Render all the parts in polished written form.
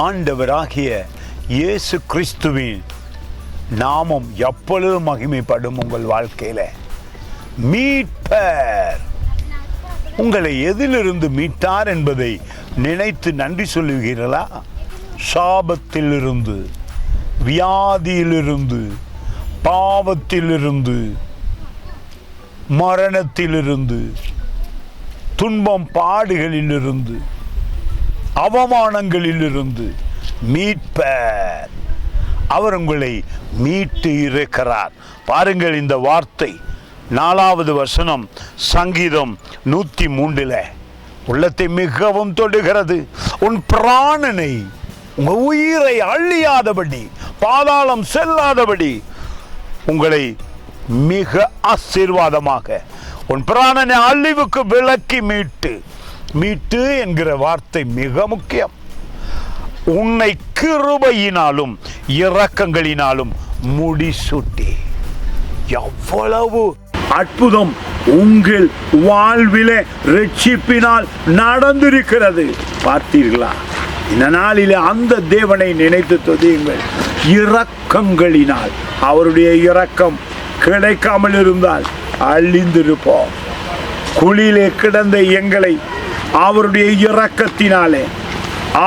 ஆண்டவராகிய இயேசு கிறிஸ்துவின் நாமம் எப்பொழுதும் மகிமைப்படும். உங்கள் வாழ்க்கையில மீட்பர் உங்களை எதிலிருந்து மீட்டார் என்பதை நினைத்து நன்றி சொல்லுவீர்களா? சாபத்திலிருந்து, வியாதியிலிருந்து, பாவத்திலிருந்து, மரணத்திலிருந்து, துன்பம் பாடுகளிலிருந்து, அவமானங்களிலிருந்து மீட்பர். அவர் உங்களை மீட்டு இருக்கிறார். பாருங்கள், இந்த வார்த்தை 4வது வசனம் சங்கீதம் 103 உள்ளத்தை மிகவும் தொடுகிறது. உன் பிராணனை, உங்கள் உயிரை அழியாதபடி, பாதாளம் செல்லாதபடி உங்களை மிக ஆசீர்வாதமாக உன் பிராணனை அழிவுக்கு விலக்கி மீட்டு என்கிற வார்த்தை மிக முக்கியம். உன்னை கிருபையினாலும் இரக்கங்களினாலும் முடிசூட்டி. எவ்வளவு அற்புதம் உங்கள் வாழ்விலே ரட்சிப்பினால் நடந்திருக்கிறது பார்த்தீர்களா? இந்த நாளிலே அந்த தேவனை நினைத்து துதியுங்கள். இரக்கங்களினால், அவருடைய இரக்கம் கிடைக்காமல் இருந்தால் அழிந்திருப்போம். குழியிலே கிடந்த எங்களை அவருடைய இரக்கத்தினாலே,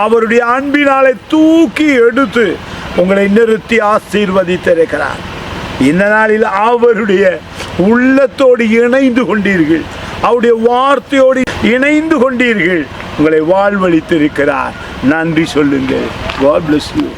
அவருடைய அன்பினாலே தூக்கி எடுத்து உங்களை நிறுத்தி ஆசீர்வதித்திருக்கிறார். இந்த நாளில் அவருடைய உள்ளத்தோடு இணைந்து கொண்டீர்கள், அவருடைய வார்த்தையோடு இணைந்து கொண்டீர்கள், உங்களை வாழ்வளித்திருக்கிறார். நன்றி சொல்லுங்கள். God bless you.